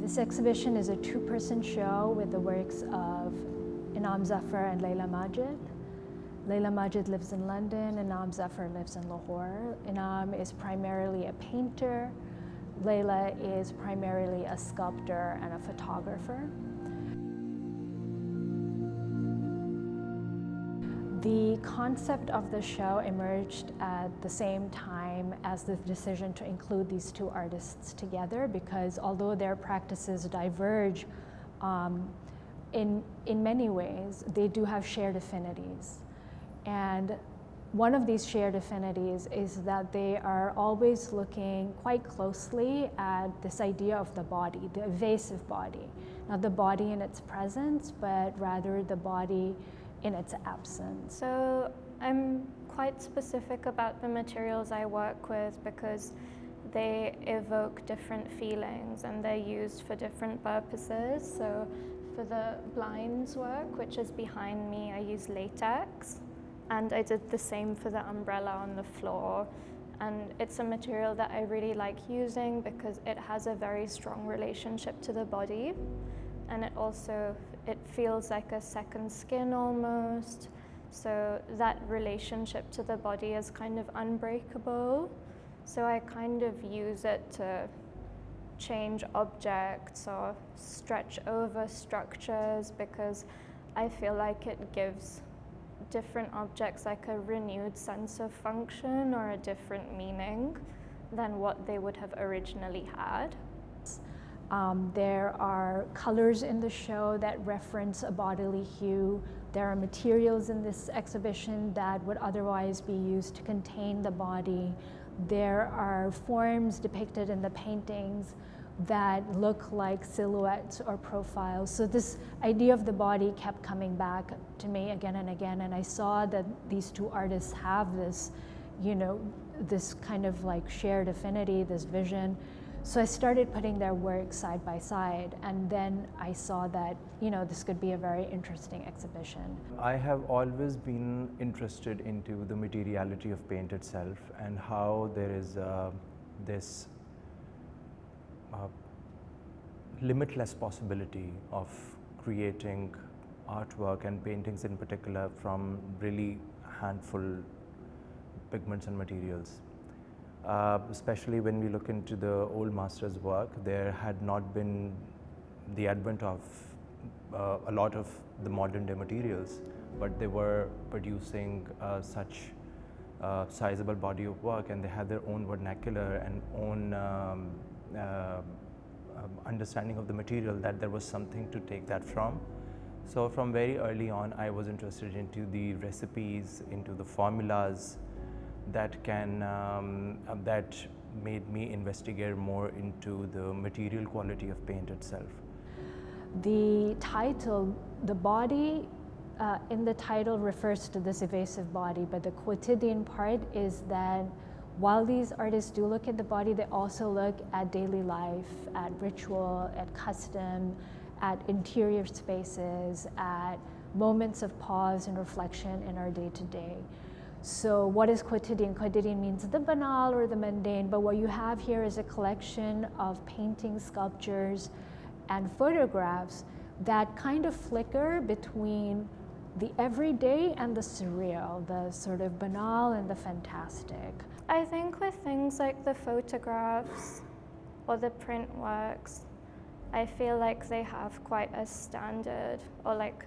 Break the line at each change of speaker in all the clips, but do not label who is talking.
This exhibition is a two-person show with the works of Inaam Zafar and Laila Majid. Laila Majid lives in London, Inaam Zafar lives in Lahore. Inaam is primarily a painter. Laila is primarily a sculptor and a photographer. The concept of the show emerged at the same time as the decision to include these two artists together, because although their practices diverge in many ways, they do have shared affinities. And one of these shared affinities is that they are always looking quite closely at this idea of the body, the evasive body. Not the body in its presence, but rather the body in its absence.
So I'm quite specific about the materials I work with because they evoke different feelings and they're used for different purposes. So for the blinds work, which is behind me, I use latex, and I did the same for the umbrella on the floor. And it's a material that I really like using because it has a very strong relationship to the body, and it feels like a second skin almost. So that relationship to the body is kind of unbreakable. So I kind of use it to change objects or stretch over structures because I feel like it gives different objects like a renewed sense of function or a different meaning than what they would have originally had. There
are colors in the show that reference a bodily hue. There are materials in this exhibition that would otherwise be used to contain the body. There are forms depicted in the paintings that look like silhouettes or profiles. So this idea of the body kept coming back to me again and again, and I saw that these two artists have this, this kind of like shared affinity, this vision. So I started putting their work side by side, and then I saw that, this could be a very interesting exhibition.
I have always been interested into the materiality of paint itself and how there is this limitless possibility of creating artwork and paintings in particular from really handful pigments and materials. Especially when we look into the old masters' work, there had not been the advent of a lot of the modern day materials, but they were producing such sizable body of work, and they had their own vernacular and own understanding of the material, that there was something to take that from. So from very early on, I was interested into the recipes, into the formulas that that made me investigate more into the material quality of paint itself.
The title, the body, in the title refers to this evasive body, but the quotidian part is that while these artists do look at the body, they also look at daily life, at ritual, at custom, at interior spaces, at moments of pause and reflection in our day-to-day. So what is quotidian? Quotidian means the banal or the mundane, but what you have here is a collection of paintings, sculptures, and photographs that kind of flicker between the everyday and the surreal, the sort of banal and the fantastic.
I think with things like the photographs or the print works, I feel like they have quite a standard, or like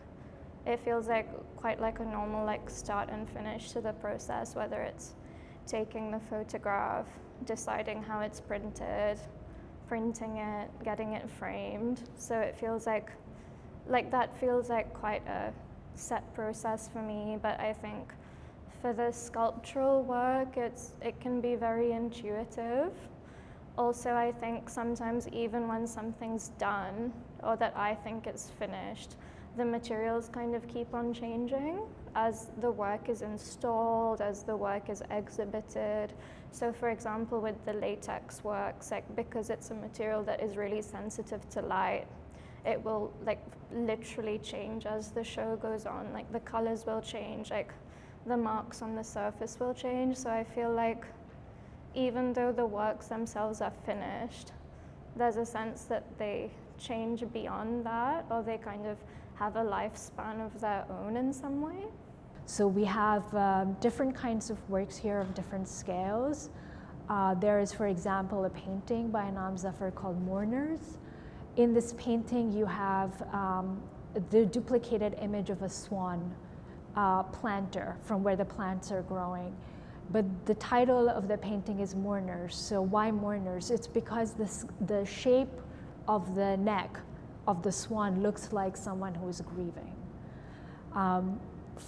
it feels like quite like a normal start and finish to the process, whether it's taking the photograph, deciding how it's printed, printing it, getting it framed. So it feels like that feels like quite a set process for me, but I think for the sculptural work, it can be very intuitive. Also, I think sometimes even when something's done, or that I think it's finished, the materials kind of keep on changing as the work is installed, as the work is exhibited. So for example, with the latex works, because it's a material that is really sensitive to light, it will literally change as the show goes on. The colors will change, the marks on the surface will change. So I feel like even though the works themselves are finished, there's a sense that they change beyond that, or they kind of have a lifespan of their own in some way?
So we have different kinds of works here of different scales. There is, for example, a painting by Inaam Zafar called Mourners. In this painting, you have the duplicated image of a swan planter from where the plants are growing. But the title of the painting is Mourners. So why Mourners? It's because the shape of the neck of the swan looks like someone who is grieving.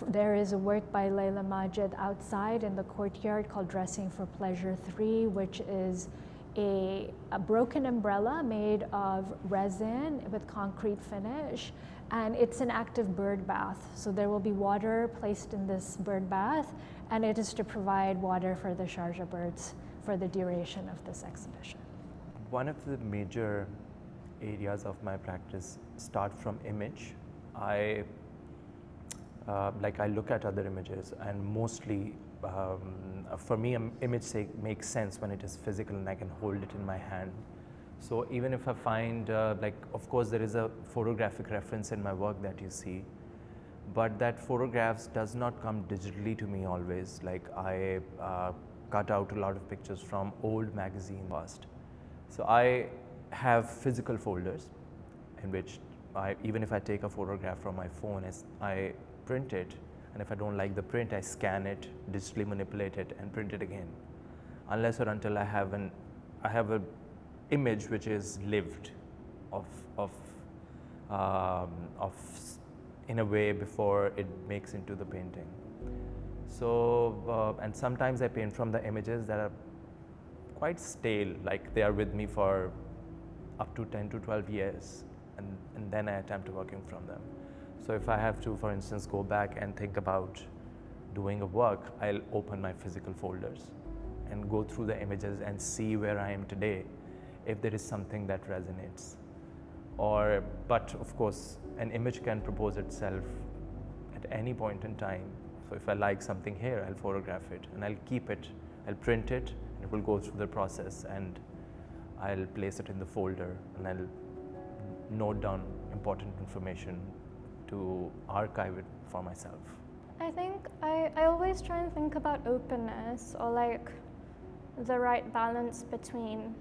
There is a work by Laila Majid outside in the courtyard called Dressing for Pleasure 3, which is a broken umbrella made of resin with concrete finish, and it's an active bird bath. So there will be water placed in this bird bath, and it is to provide water for the Sharjah birds for the duration of this exhibition.
One of the major areas of my practice start from image. I look at other images, and mostly for me an image makes sense when it is physical and I can hold it in my hand. So even if I find of course there is a photographic reference in my work that you see, but that photographs does not come digitally to me always. Like I cut out a lot of pictures from old magazine past. So I have physical folders in which even if I take a photograph from my phone, I print it, and if I don't like the print, I scan it, digitally manipulate it, and print it again, unless or until I have an image which is lived in a way before it makes into the painting. So and sometimes I paint from the images that are quite stale, like they are with me for up to 10 to 12 years, and then I attempt working from them. So if I have to, for instance, go back and think about doing a work, I'll open my physical folders and go through the images and see where I am today, if there is something that resonates. But of course, an image can propose itself at any point in time. So if I like something here, I'll photograph it and I'll keep it, I'll print it, and it will go through the process, and I'll place it in the folder, and I'll note down important information to archive it for myself.
I think I always try and think about openness, or like the right balance between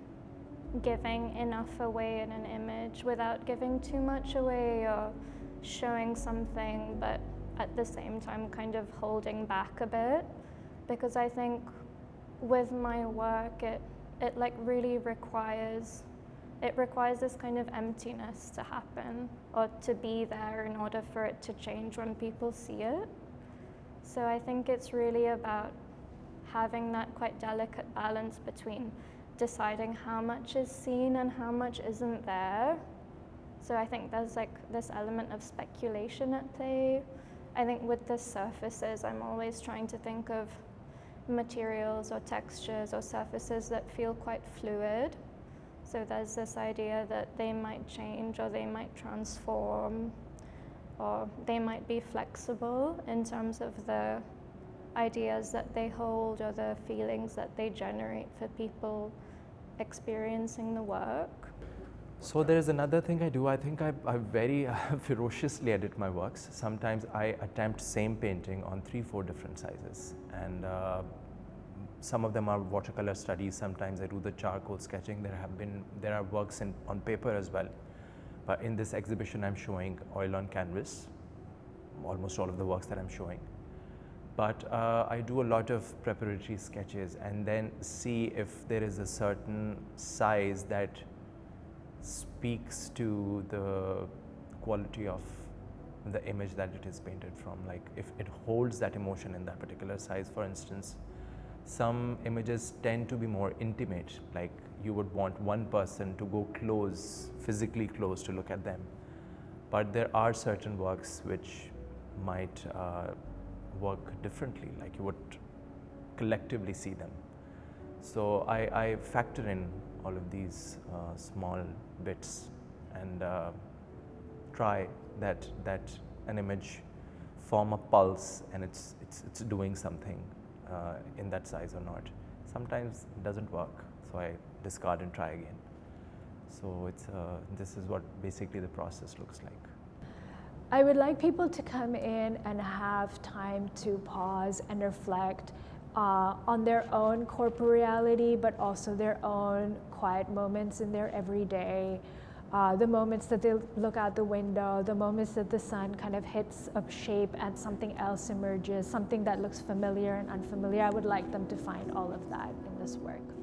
giving enough away in an image without giving too much away, or showing something but at the same time kind of holding back a bit. Because I think with my work it like really requires this kind of emptiness to happen, or to be there in order for it to change when people see it. So I think it's really about having that quite delicate balance between deciding how much is seen and how much isn't there. So I think there's like this element of speculation at play. I think with the surfaces, I'm always trying to think of materials or textures or surfaces that feel quite fluid. So there's this idea that they might change, or they might transform, or they might be flexible in terms of the ideas that they hold or the feelings that they generate for people experiencing the work.
So there is another thing I do. I think I very ferociously edit my works. Sometimes I attempt same painting on 3-4 different sizes, and some of them are watercolor studies. Sometimes I do the charcoal sketching. There are works on paper as well. But in this exhibition, I'm showing oil on canvas, almost all of the works that I'm showing. But I do a lot of preparatory sketches and then see if there is a certain size that speaks to the quality of the image that it is painted from. Like if it holds that emotion in that particular size. For instance, some images tend to be more intimate, like you would want one person to go close, physically close, to look at them. But there are certain works which might work differently, like you would collectively see them. So I factor in all of these small bits and try that an image form a pulse and it's doing something in that size or not. Sometimes it doesn't work, so I discard and try again. So this is what basically the process looks like.
I would like people to come in and have time to pause and reflect on their own corporeality, but also their own quiet moments in their everyday. The moments that they look out the window, the moments that the sun kind of hits a shape and something else emerges, something that looks familiar and unfamiliar. I would like them to find all of that in this work.